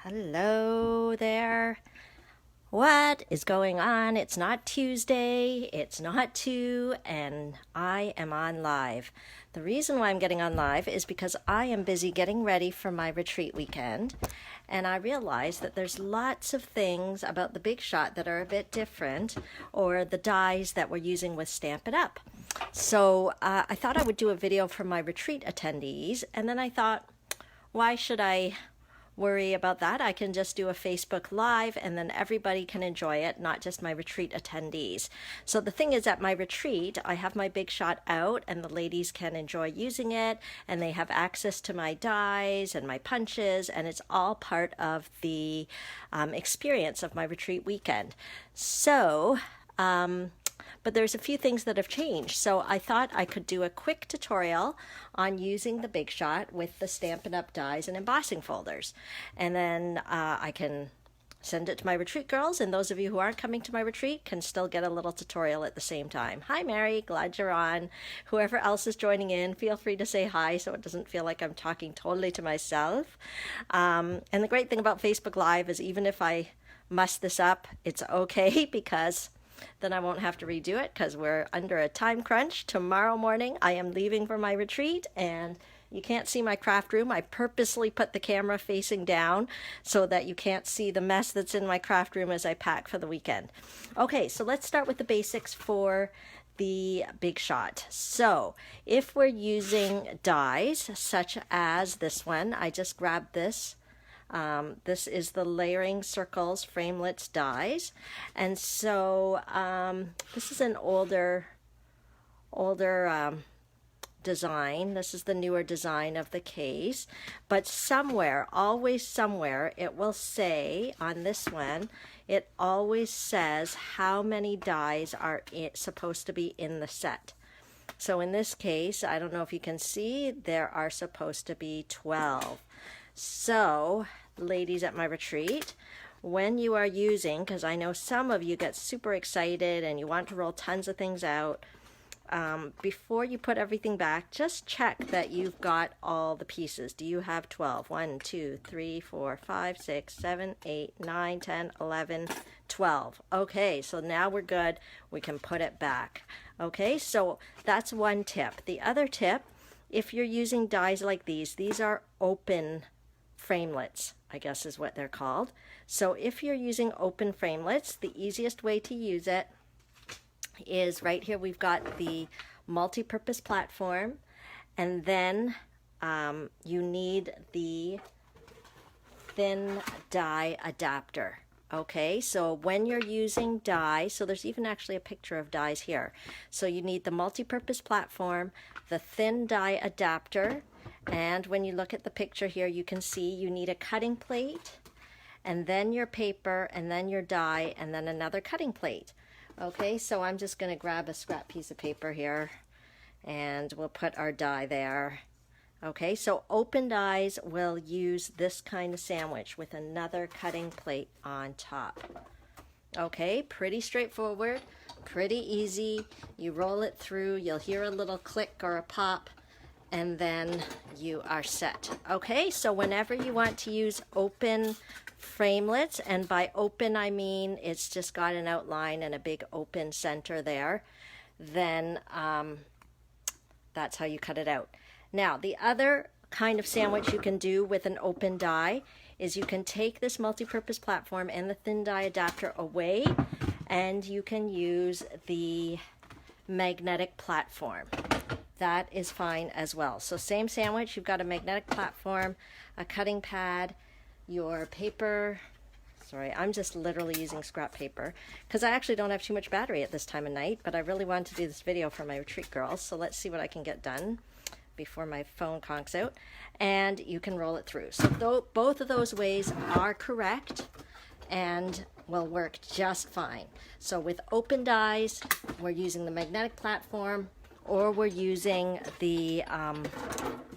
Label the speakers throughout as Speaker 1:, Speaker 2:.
Speaker 1: Hello there. What is going on? It's not Tuesday, it's not 2, and I am on live. The reason why I'm getting on live is because I am busy getting ready for my retreat weekend, and I realize that there's lots of things about the Big Shot that are a bit different, or the dies that we're using with Stampin' Up. So I thought I would do a video for my retreat attendees, and then I thought, why should I worry about that? I can just do a Facebook Live and then everybody can enjoy it, not just my retreat attendees. So the thing is, at my retreat, I have my Big Shot out and the ladies can enjoy using it, and they have access to my dies and my punches, and it's all part of the experience of my retreat weekend. So, but there's a few things that have changed. So I thought I could do a quick tutorial on using the Big Shot with the Stampin' Up dies and embossing folders. And then I can send it to my retreat girls, and those of you who aren't coming to my retreat can still get a little tutorial at the same time. Hi Mary, glad you're on. Whoever else is joining in, feel free to say hi so it doesn't feel like I'm talking totally to myself. And the great thing about Facebook Live is even if I mess this up, it's okay, because then I won't have to redo it because we're under a time crunch. Tomorrow morning I am leaving for my retreat, and you can't see my craft room. I purposely put the camera facing down so that you can't see the mess that's in my craft room as I pack for the weekend. Okay, so let's start with the basics for the Big Shot. So if we're using dies such as this one, I just grabbed this. This is the Layering Circles Framelits dies, and so this is an older design. This is the newer design of the case, but somewhere, always somewhere, it will say on this one, it always says how many dies are supposed to be in the set. So in this case, I don't know if you can see, there are supposed to be 12. So, ladies at my retreat, when you are using, because I know some of you get super excited and you want to roll tons of things out, before you put everything back, just check that you've got all the pieces. Do you have 12? 1, 2, 3, 4, 5, 6, 7, 8, 9, 10, 11, 12. Okay, so now we're good. We can put it back. Okay, so that's one tip. The other tip, if you're using dies like these are open framelits, I guess is what they're called. So if you're using open framelits, the easiest way to use it is right here. We've got the multi-purpose platform, and then you need the thin die adapter. Okay, so when you're using die, so there's even actually a picture of dies here. So you need the multi-purpose platform, the thin die adapter, and when you look at the picture here, you can see you need a cutting plate, and then your paper, and then your die, and then another cutting plate. Okay, so I'm just going to grab a scrap piece of paper here, and we'll put our die there. Okay, so open dies will use this kind of sandwich with another cutting plate on top. Okay, pretty straightforward, pretty easy. You roll it through, you'll hear a little click or a pop, and then you are set. Okay, so whenever you want to use open framelits, and by open I mean it's just got an outline and a big open center there, then that's how you cut it out. Now, the other kind of sandwich you can do with an open die is you can take this multi-purpose platform and the thin die adapter away, and you can use the magnetic platform. That is fine as well. So same sandwich, you've got a magnetic platform, a cutting pad, your paper. Sorry, I'm just literally using scrap paper because I actually don't have too much battery at this time of night, but I really wanted to do this video for my retreat girls, so let's see what I can get done before my phone conks out. And you can roll it through. So both of those ways are correct and will work just fine. So with open dies, we're using the magnetic platform, or we're using the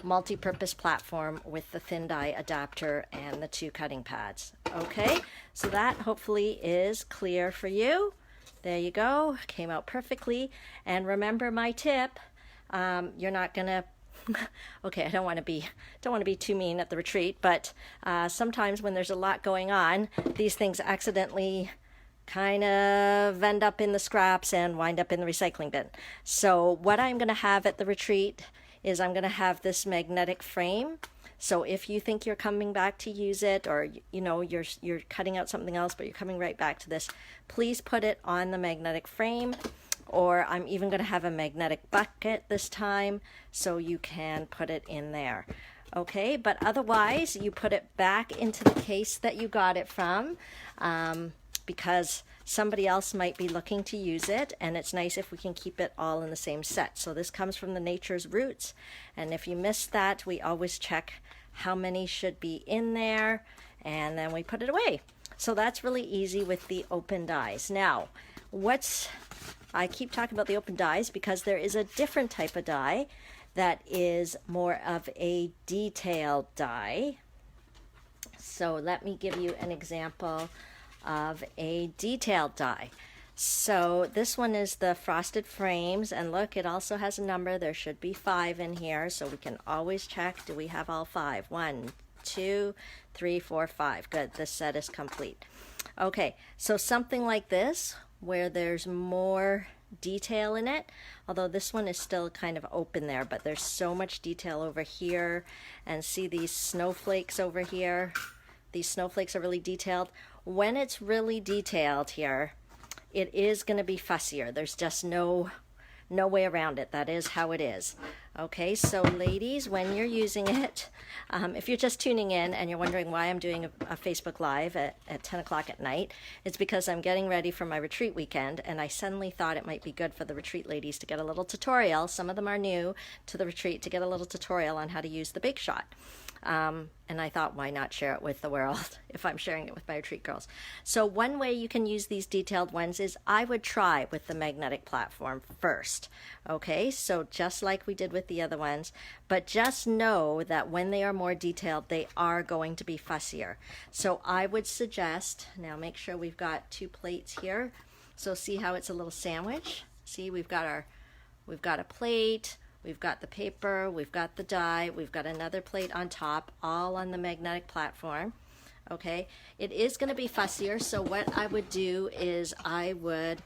Speaker 1: multi-purpose platform with the thin die adapter and the two cutting pads. Okay, so that hopefully is clear for you. There you go, came out perfectly. And remember my tip, you're not gonna Okay, I don't want to be too mean at the retreat, but sometimes when there's a lot going on, these things accidentally kind of end up in the scraps and wind up in the recycling bin. So what I'm going to have at the retreat is I'm going to have this magnetic frame. So if you think you're coming back to use it, or you know you're cutting out something else but you're coming right back to this, please put it on the magnetic frame. Or I'm even going to have a magnetic bucket this time, so you can put it in there. Okay, but otherwise you put it back into the case that you got it from, because somebody else might be looking to use it, and it's nice if we can keep it all in the same set. So this comes from the Nature's Roots, and if you missed that, we always check how many should be in there, and then we put it away. So that's really easy with the open dies. Now, I keep talking about the open dies because there is a different type of die that is more of a detailed die. So let me give you an example of a detailed die. So this one is the frosted frames, and look, it also has a number. There should be 5 in here, so we can always check, do we have all 5? 1, 2, 3, 4, 5. Good, this set is complete. Okay, so something like this, where there's more detail in it, although this one is still kind of open there, but there's so much detail over here. And see these snowflakes over here? These snowflakes are really detailed. When it's really detailed here, it is going to be fussier. There's just no way around it. That is how it is. Okay, so ladies, when you're using it, if you're just tuning in and you're wondering why I'm doing a Facebook Live at 10 o'clock at night, it's because I'm getting ready for my retreat weekend, and I suddenly thought it might be good for the retreat ladies to get a little tutorial. Some of them are new to the retreat, to get a little tutorial on how to use the Bake Shot. And I thought, why not share it with the world if I'm sharing it with my retreat girls? So one way you can use these detailed ones is I would try with the magnetic platform first. Okay, so just like we did with the other ones, but just know that when they are more detailed, they are going to be fussier. So I would suggest, now make sure we've got 2 plates here. So see how it's a little sandwich? See, we've got a plate, we've got the paper, we've got the die, we've got another plate on top, all on the magnetic platform. Okay, it is going to be fussier, so what I would do is I would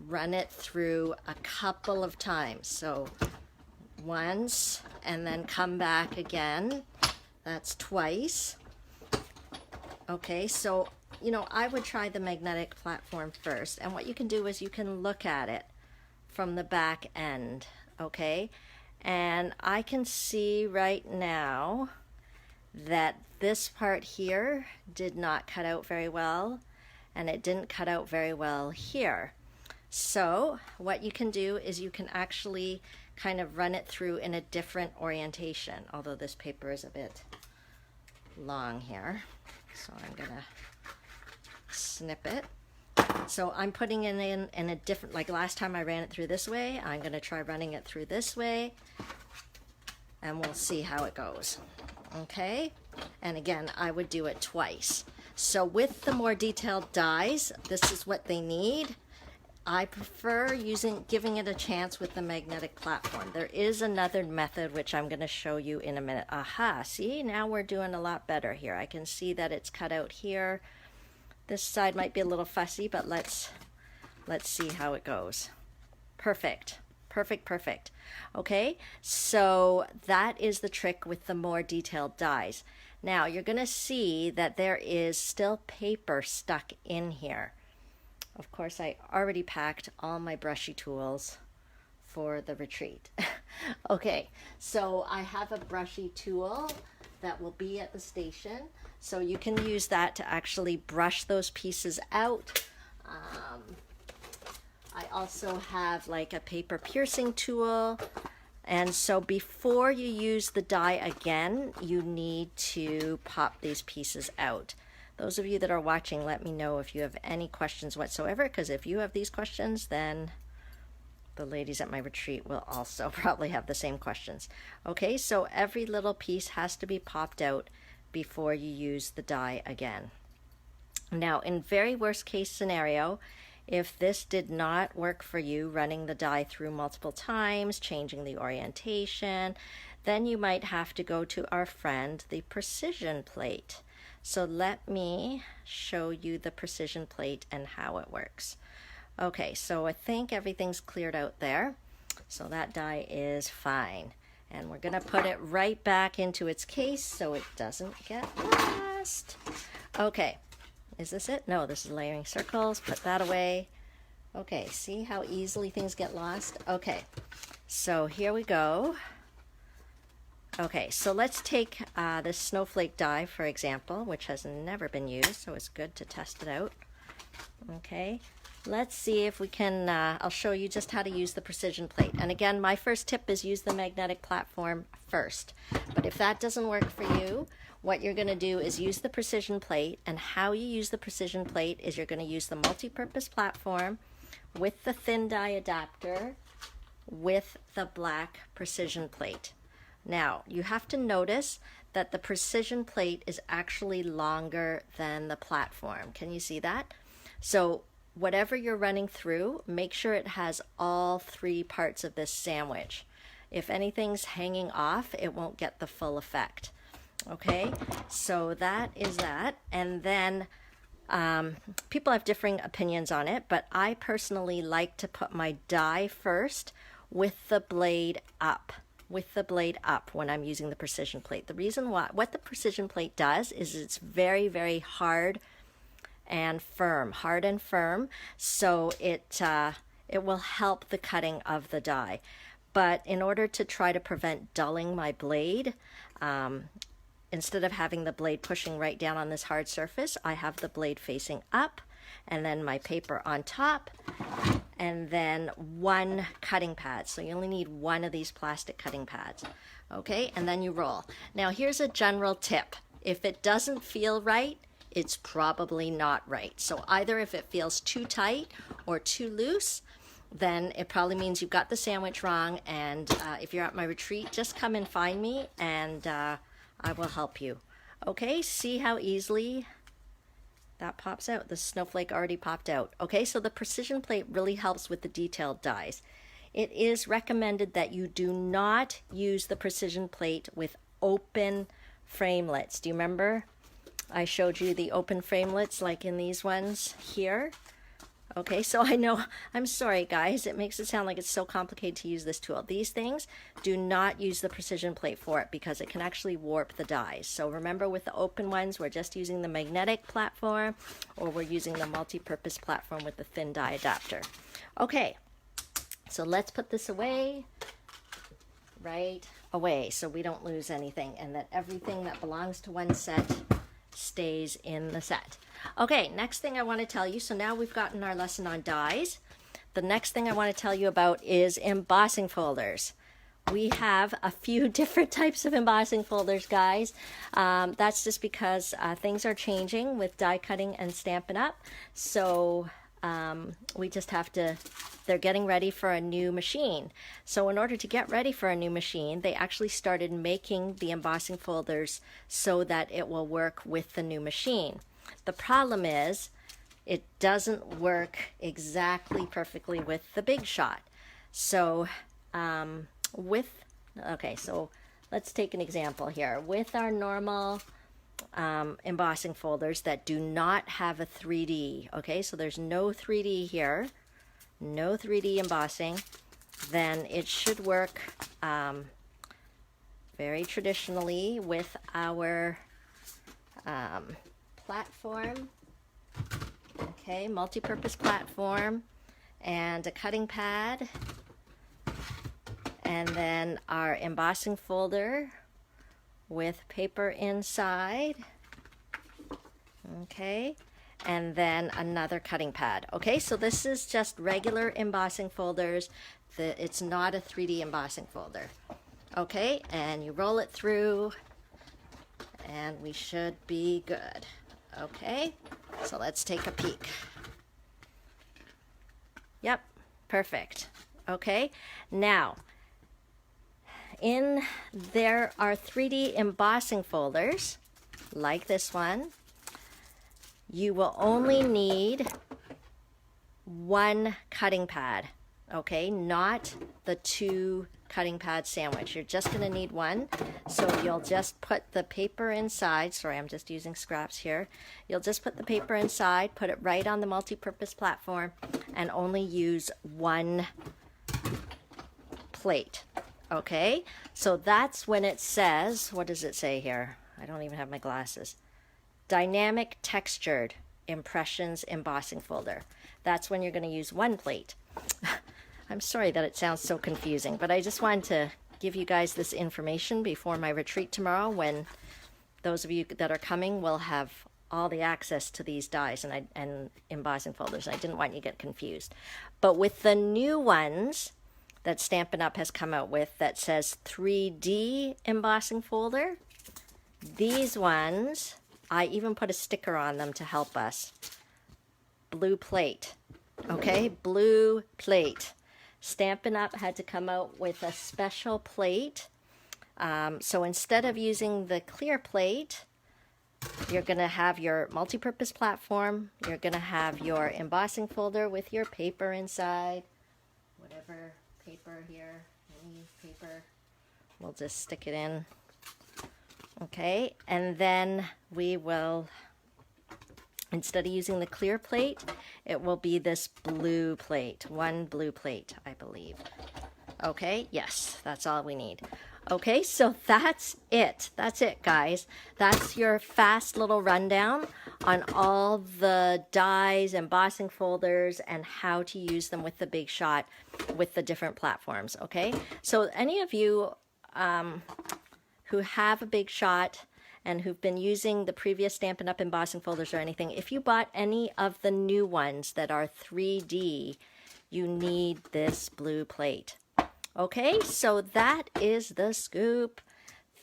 Speaker 1: run it through a couple of times. So once, and then come back again. That's twice. Okay, so I would try the magnetic platform first, and what you can do is you can look at it from the back end. Okay, and I can see right now that this part here did not cut out very well, and it didn't cut out very well here. So what you can do is you can actually kind of run it through in a different orientation, although this paper is a bit long here, so I'm gonna snip it. So I'm putting it in a different, like last time I ran it through this way, I'm going to try running it through this way, and we'll see how it goes. Okay, and again, I would do it twice. So with the more detailed dies, this is what they need. I prefer giving it a chance with the magnetic platform. There is another method which I'm going to show you in a minute. Aha, see, now we're doing a lot better here. I can see that it's cut out here. This side might be a little fussy, but let's see how it goes. Perfect. Perfect, perfect. Okay, so that is the trick with the more detailed dies. Now you're going to see that there is still paper stuck in here. Of course, I already packed all my brushy tools for the retreat. Okay, so I have a brushy tool that will be at the station, so you can use that to actually brush those pieces out. I also have like a paper piercing tool, and so before you use the die again, you need to pop these pieces out. Those of you that are watching, let me know if you have any questions whatsoever, because if you have these questions, then the ladies at my retreat will also probably have the same questions. Okay, so every little piece has to be popped out before you use the die again. Now, in very worst case scenario, if this did not work for you, running the die through multiple times, changing the orientation, then you might have to go to our friend, the precision plate. So let me show you the precision plate and how it works. Okay, so I think everything's cleared out there. So that die is fine. And we're gonna put it right back into its case so it doesn't get lost. Okay, is this it? No, this is layering circles. Put that away. Okay, see how easily things get lost? Okay, so here we go. Okay, so let's take this snowflake die, for example, which has never been used, so it's good to test it out. Okay, let's see if we can, I'll show you just how to use the precision plate. And again, my first tip is use the magnetic platform first. But if that doesn't work for you, what you're going to do is use the precision plate, and how you use the precision plate is you're going to use the multi-purpose platform with the thin die adapter with the black precision plate. Now, you have to notice that the precision plate is actually longer than the platform. Can you see that? So whatever you're running through, make sure it has all three parts of this sandwich. If anything's hanging off, it won't get the full effect. Okay, so that is that. And then people have differing opinions on it, but I personally like to put my die first with the blade up. When I'm using the precision plate. The reason why, what the precision plate does is it's very, very hard and firm, so it will help the cutting of the die. But in order to try to prevent dulling my blade, instead of having the blade pushing right down on this hard surface, I have the blade facing up, and then my paper on top, and then one cutting pad. So you only need one of these plastic cutting pads. Okay, and then you roll. Now here's a general tip. If it doesn't feel right, it's probably not right. So either if it feels too tight or too loose, then it probably means you've got the sandwich wrong, and if you're at my retreat, just come and find me, and I will help you. Okay, see how easily that pops out. The snowflake already popped out. Okay, so the precision plate really helps with the detailed dies. It is recommended that you do not use the precision plate with open framelits. Do you remember? I showed you the open framelits like in these ones here. Okay, so I know, I'm sorry guys, it makes it sound like it's so complicated to use this tool. These things, do not use the precision plate for it because it can actually warp the dies. So remember, with the open ones, we're just using the magnetic platform, or we're using the multi-purpose platform with the thin die adapter. Okay, so let's put this away, right away, so we don't lose anything, and that everything that belongs to one set stays in the set. Okay, next thing I want to tell you, so now we've gotten our lesson on dies. The next thing I want to tell you about is embossing folders. We have a few different types of embossing folders, guys. That's just because things are changing with die cutting and Stampin' Up. So we just have to, they're getting ready for a new machine. So in order to get ready for a new machine, they actually started making the embossing folders so that it will work with the new machine. The problem is it doesn't work exactly perfectly with the Big Shot. So so let's take an example here. With our normal embossing folders that do not have a 3D, okay, so there's no 3D here, no 3D embossing, then it should work very traditionally with our platform, okay, multi-purpose platform, and a cutting pad, and then our embossing folder with paper inside, okay, and then another cutting pad. Okay, so this is just regular embossing folders. It's not a 3D embossing folder. Okay, and you roll it through, and we should be good. Okay, so let's take a peek. Yep, perfect. Okay, now there are 3D embossing folders like this one. You will only need one cutting pad, okay, not the two cutting pad sandwich. You're just going to need one, so you'll just put the paper inside. Sorry, I'm just using scraps here. You'll just put the paper inside, put it right on the multi-purpose platform, and only use one plate. Okay, so that's when it says, what does it say here? I don't even have my glasses. Dynamic textured impressions embossing folder. That's when you're going to use one plate. I'm sorry that it sounds so confusing, but I just wanted to give you guys this information before my retreat tomorrow, when those of you that are coming will have all the access to these dies and embossing folders. I didn't want you to get confused. But with the new ones that Stampin' Up! Has come out with that says 3D embossing folder, these ones, I even put a sticker on them to help us. Blue plate. Okay, blue plate. Stampin' Up! Had to come out with a special plate. So instead of using the clear plate, you're going to have your multi-purpose platform. You're going to have your embossing folder with your paper inside. Whatever paper here, any paper. We'll just stick it in. Okay, and then we will, instead of using the clear plate, it will be this blue plate. One blue plate, I believe. Okay, yes, that's all we need. Okay, so that's it. That's it, guys. That's your fast little rundown on all the dies, embossing folders, and how to use them with the Big Shot with the different platforms, okay? So any of you who have a Big Shot and who've been using the previous Stampin' Up! Embossing folders or anything, if you bought any of the new ones that are 3D, you need this blue plate. Okay, so that is the scoop.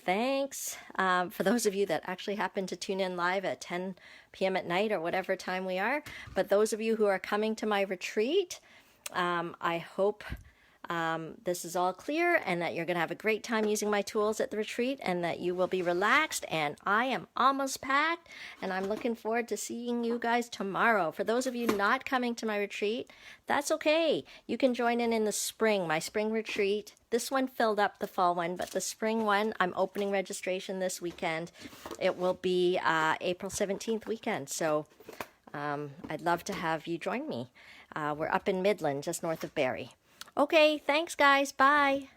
Speaker 1: Thanks for those of you that actually happen to tune in live at 10 p.m. at night or whatever time we are. But those of you who are coming to my retreat, I hope this is all clear and that you're going to have a great time using my tools at the retreat and that you will be relaxed. And I am almost packed and I'm looking forward to seeing you guys tomorrow. For those of you not coming to my retreat, that's okay. You can join in the spring, my spring retreat. This one filled up, the fall one, but the spring one, I'm opening registration this weekend. It will be April 17th weekend. So I'd love to have you join me. We're up in Midland, just north of Barrie. Okay, thanks guys. Bye.